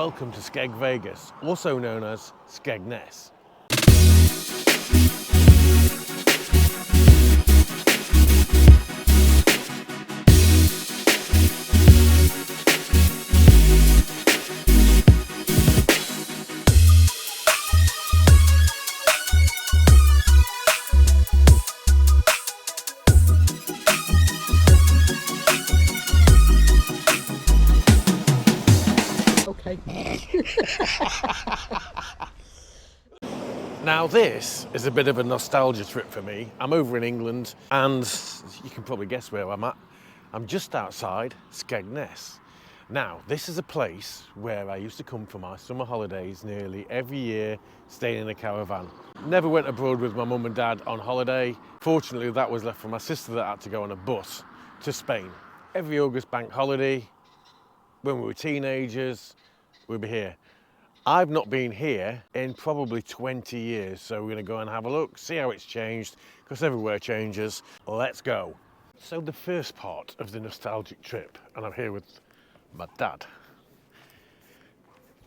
welcome to Skegvegas, also known as Skegness. Now this is a bit of a nostalgia trip for me. I'm over in England and you can probably guess where I'm at. I'm just outside Skegness. Now this is a place where I used to come for my summer holidays nearly every year, staying in a caravan. Never went abroad with my mum and dad on holiday. Fortunately that was left for my sister that had to go on a bus to Spain. Every August bank holiday, when we were teenagers, we'd be here. I've not been here in probably 20 years, so we're going to go and have a look, see how it's changed, because everywhere changes. Let's go. So the first part of the nostalgic trip, and I'm here with my dad,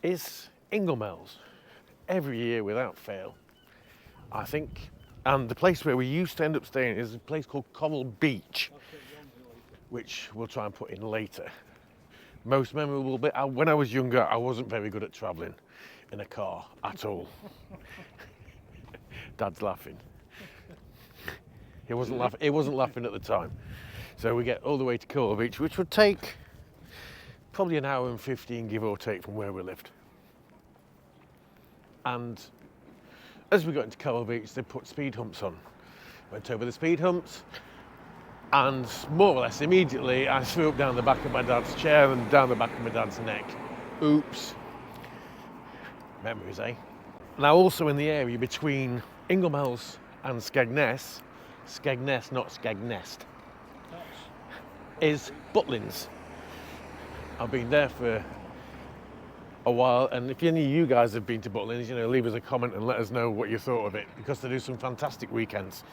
is Ingoldmells. Every year without fail, I think. And the place where we used to end up staying is a place called Coral Beach, which we'll try and put in later. Most memorable bit, when I was younger, I wasn't very good at travelling in a car at all. Dad's laughing. He wasn't laughing at the time. So we get all the way to Coral Beach, which would take probably an hour and 15, give or take, from where we lived. And as we got into Coral Beach, they put speed humps on. Went over the speed humps, and more or less immediately I threw up down the back of my dad's chair and down the back of my dad's neck. Oops. Memories, eh? Now also in the area between Ingoldmells and Skegness, Skegness, not Skegness, is Butlins. I've been there for a while, and if any of you guys have been to Butlins, leave us a comment and let us know what you thought of it, because they do some fantastic weekends.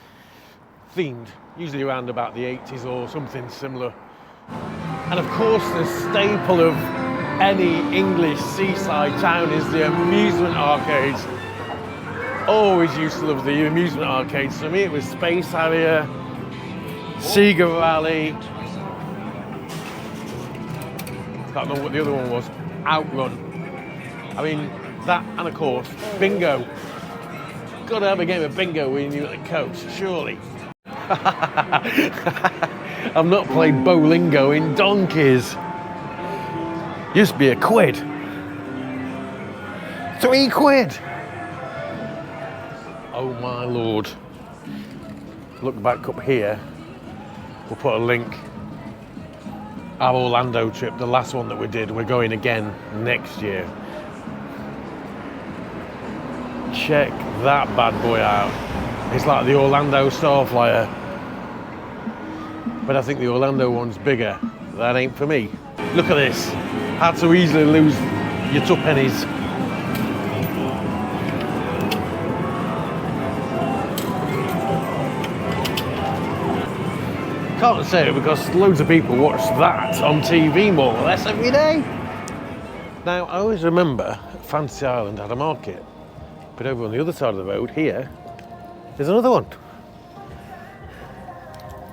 Themed, usually around about the 80s or something similar. And of course the staple of any English seaside town is the amusement arcades. Always used to love the amusement arcades. For me it was Space Harrier, Sega Rally, can't remember what the other one was, Outrun. I mean, that, and of course, bingo. Gotta have a game of bingo when you're at the coast, surely. I've not played bowlingo in donkeys. Used to be £1. £3. Oh my lord. Look back up here. We'll put a link. Our Orlando trip, the last one that we did, we're going again next year. Check that bad boy out. It's like the Orlando Starflyer. But I think the Orlando one's bigger. That ain't for me. Look at this. How to easily lose your two pennies. Can't say it because loads of people watch that on TV more or less every day. Now, I always remember Fantasy Island had a market. But over on the other side of the road here, there's another one.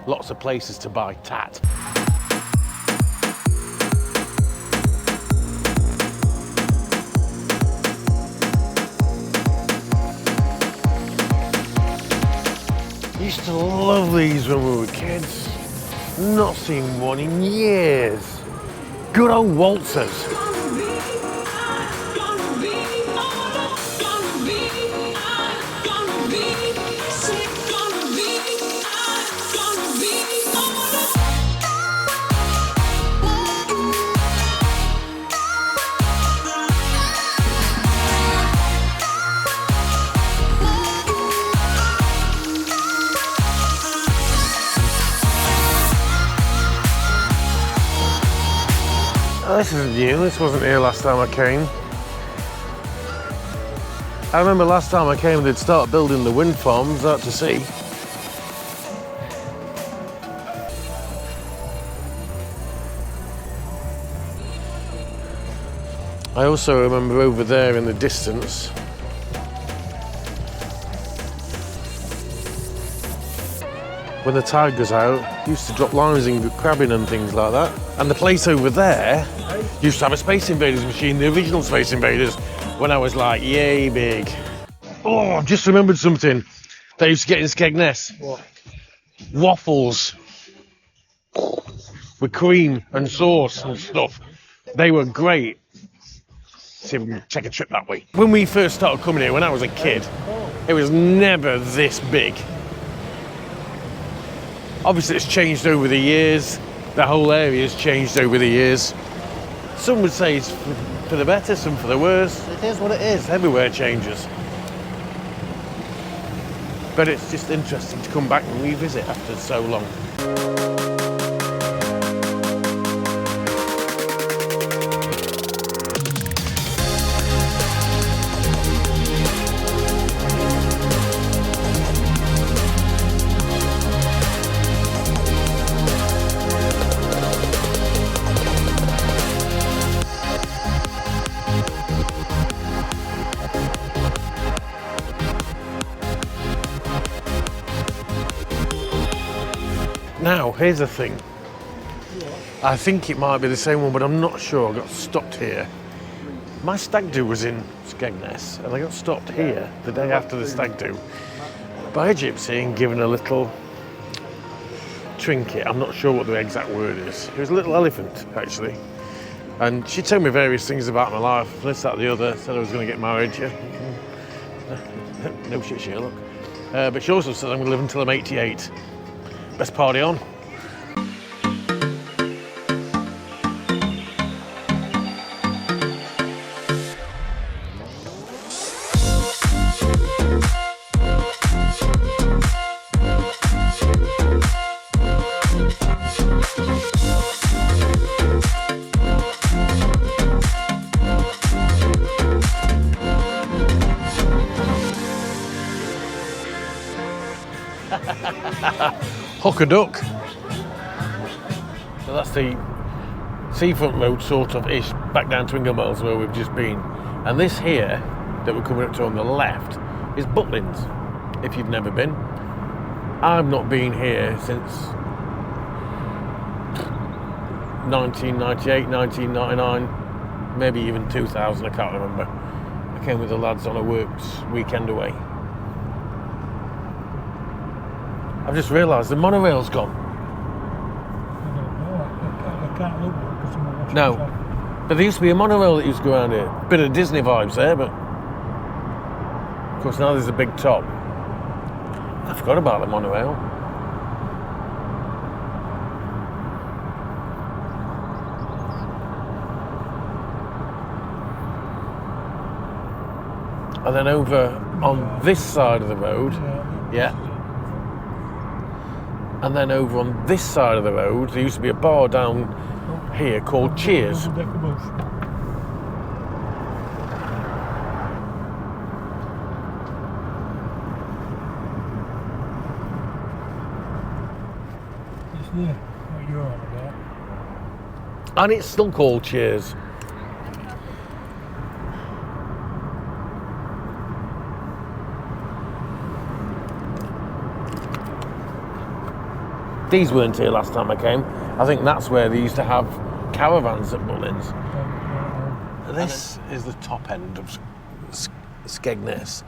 Lots of places to buy tat. Used to love these when we were kids. Not seen one in years. Good old waltzers. This isn't new, this wasn't here last time I came. I remember last time I came they'd start building the wind farms out to sea. I also remember over there in the distance, when the tide goes out, used to drop lines in crabbing and things like that. And the place over there used to have a Space Invaders machine, the original Space Invaders, when I was like, yay big. Oh, I've just remembered something that I used to get in Skegness. What? Waffles with cream and sauce and stuff. They were great. See if we can take a trip that way. When we first started coming here, when I was a kid, it was never this big. Obviously it's changed over the years. The whole area's changed over the years. Some would say it's for the better, some for the worse. It is what it is. Everywhere changes. But it's just interesting to come back and revisit after so long. Now, here's the thing. I think it might be the same one, but I'm not sure. I got stopped here. My stag do was in Skegness, and I got stopped here the day after the stag do by a gypsy and given a little trinket. I'm not sure what the exact word is. It was a little elephant, actually. And she told me various things about my life, this, that, the other. Said I was going to get married. Yeah. No shit, Sherlock. But she also said I'm going to live until I'm 88. Best party on. Hook a duck. So that's the Seafront road, sort of ish, back down to Ingoldmells where we've just been. And this here that we're coming up to on the left is Butlins, if you've never been. I've not been here since 1998, 1999, maybe even 2000, I can't remember. I came with the lads on a works weekend away. I've just realised the monorail's gone. I can't look because I'm watching. No, but there used to be a monorail that used to go around here. Bit of Disney vibes there, but of course now there's a big top. I forgot about the monorail. And then over on this side of the road, yeah. And then over on this side of the road, there used to be a bar down here called Cheers. It's there, what you're on about. And it's still called Cheers. These weren't here last time I came. I think that's where they used to have caravans at Butlins. This is the top end of Skegness.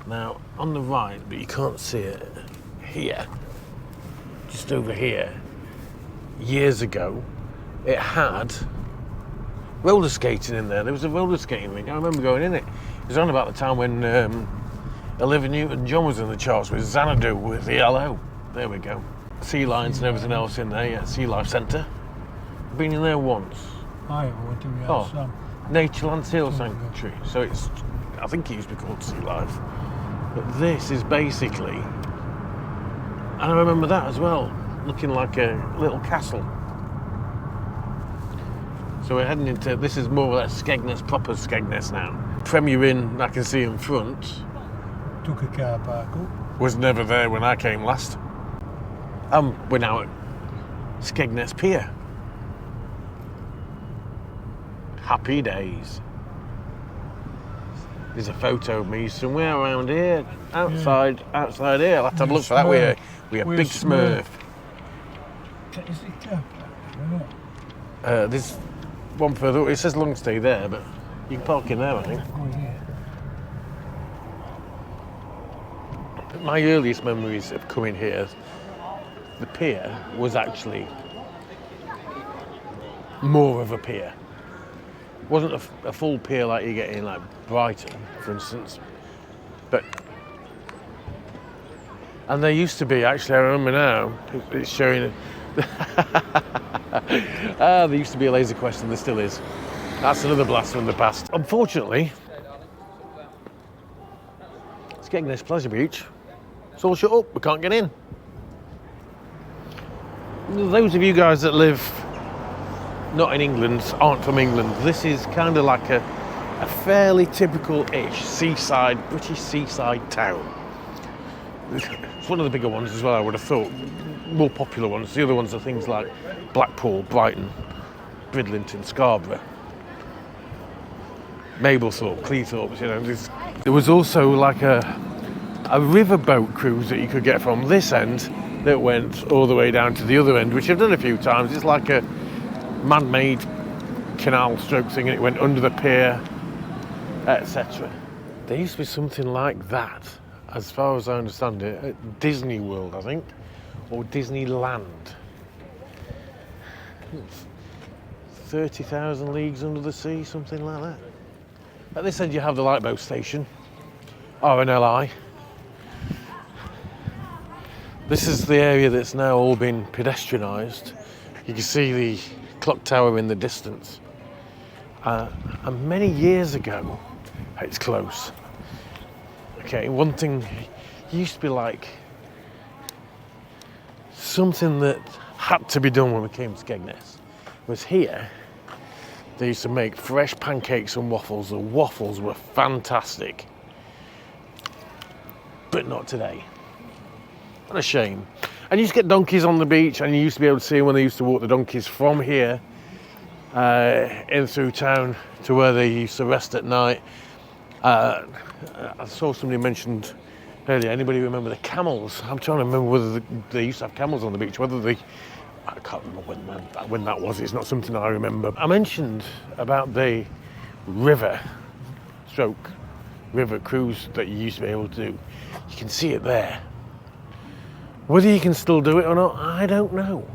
Now, on the right, but you can't see it, here, just over here, years ago, it had roller skating in there. There was a roller skating rink. I remember going in it. It was on about the time when Olivia Newton-John was in the charts with Xanadu with the ELO. There we go. Sea lions and everything else in there, yeah, Sea Life Centre. I've been in there once. I went to some. Natureland Seal Sanctuary. So it's, I think it used to be called Sea Life. But this is basically, and I remember that as well, looking like a little castle. So we're heading into, this is more or less Skegness, proper Skegness now. Premier Inn, I can see in front. Took a car park up. Was never there when I came last. We're now at Skegness Pier. Happy days. There's a photo of me somewhere around here, outside here. I'll have to have a look for that. We're a big Smurf. Is it car park? There's one further. It says long stay there, but you can park in there, I think. Oh, yeah. My earliest memories of coming here, the pier was actually more of a pier. It wasn't a full pier like you get in like Brighton, for instance, and there used to be, actually, I remember now, it's showing there used to be a laser quest, and there still is. That's another blast from the past. Unfortunately, Skegness Pleasure Beach, it's all shut up, we can't get in. Those of you guys that live not in England, aren't from England, this is kind of like a fairly typical-ish seaside, British seaside town. It's one of the bigger ones as well, I would have thought. More popular ones. The other ones are things like Blackpool, Brighton, Bridlington, Scarborough, Mablethorpe, Cleethorpes, you know. There was also like a riverboat cruise that you could get from this end that went all the way down to the other end, which I've done a few times. It's like a man-made canal stroke thing, and it went under the pier, etc. There used to be something like that, as far as I understand it, at Disney World, I think, or Disneyland. 30,000 leagues under the sea, something like that. At this end you have the lifeboat station, RNLI. This is the area that's now all been pedestrianised. You can see the clock tower in the distance. And many years ago, it's close. Okay, one thing used to be like something that had to be done when we came to Skegness was here. They used to make fresh pancakes and waffles. The waffles were fantastic, but not today. What a shame. And you used to get donkeys on the beach, and you used to be able to see them when they used to walk the donkeys from here in through town to where they used to rest at night. I saw somebody mentioned earlier, anybody remember the camels? I'm trying to remember whether they used to have camels on the beach, I can't remember when that was. It's not something I remember. I mentioned about the river cruise that you used to be able to do. You can see it there. Whether you can still do it or not, I don't know.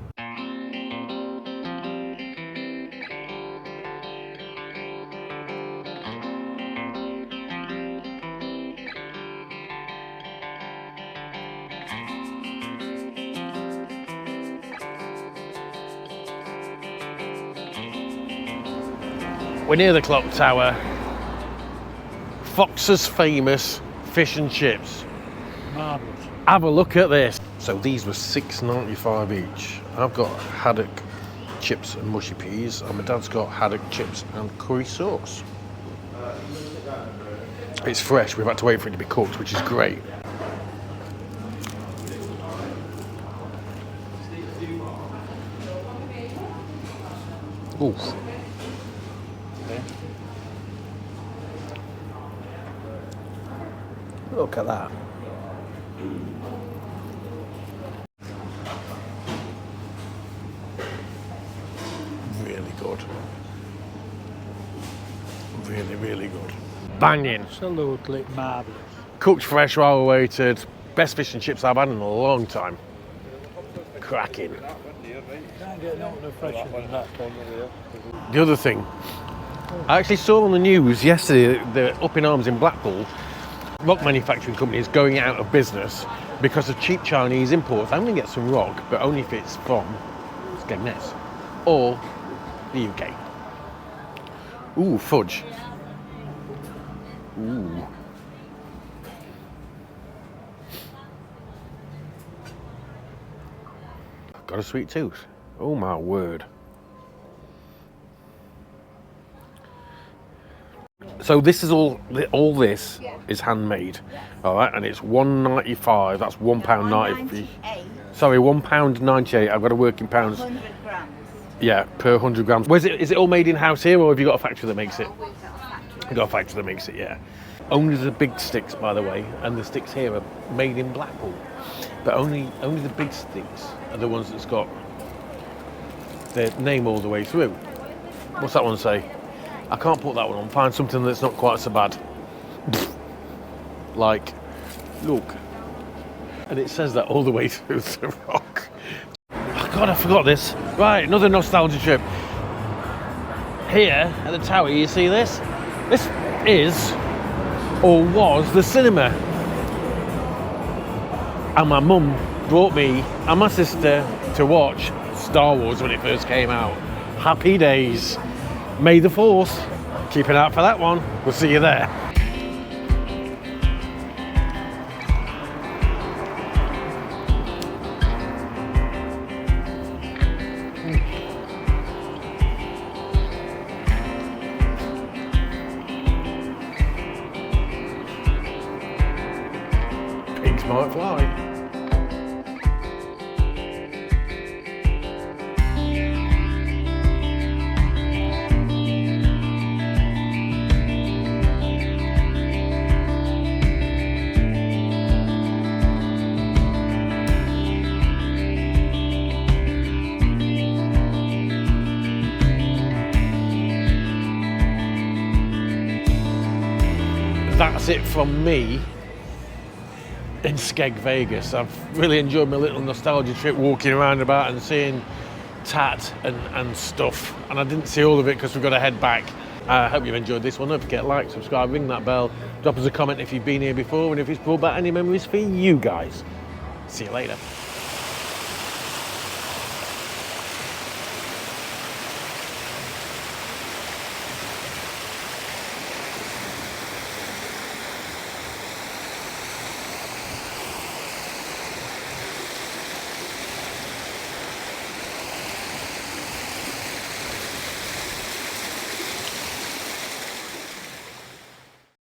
We're near the clock tower. Fox's famous fish and chips. Marvellous. Have a look at this. So these were $6.95 each. I've got haddock chips and mushy peas, and my dad's got haddock chips and curry sauce. It's fresh. We've had to wait for it to be cooked, which is great. Oof. Look at that. Really good. Really, really good. Banging. Absolutely marvellous. Cooked fresh, well waited. Best fish and chips I've had in a long time. Cracking. Can't get nothing fresher than that. The other thing, I actually saw on the news yesterday that the Up in Arms in Blackpool, rock manufacturing company, is going out of business because of cheap Chinese imports. I'm going to get some rock, but only if it's from Skegness or the UK. Ooh, fudge. Ooh. Got a sweet tooth. Oh my word. So this is all this is handmade, all right, and it's £1.95. That's £1.90. Sorry, £1.98. I've got to work in pounds. 100 grams. Yeah, per 100 grams. Is it all made in house here, or have you got a factory that makes it? You got a factory that makes it, yeah. Only the big sticks, by the way, and the sticks here are made in Blackpool. But only the big sticks are the ones that's got their name all the way through. What's that one say? I can't put that one on. Find something that's not quite so bad. Like, look. And it says that all the way through the rock. Oh God, I forgot this. Right, another nostalgia trip. Here at the tower, you see this? This is, or was, the cinema. And my mum brought me and my sister to watch Star Wars when it first came out. Happy days. May the 4th. Keep an eye out for that one. We'll see you there. Pigs might fly. That's it from me in Skegvegas. I've really enjoyed my little nostalgia trip walking around about and seeing tat and stuff. And I didn't see all of it because we've got to head back. I hope you've enjoyed this one. Don't forget, like, subscribe, ring that bell. Drop us a comment if you've been here before and if it's brought back any memories for you guys. See you later.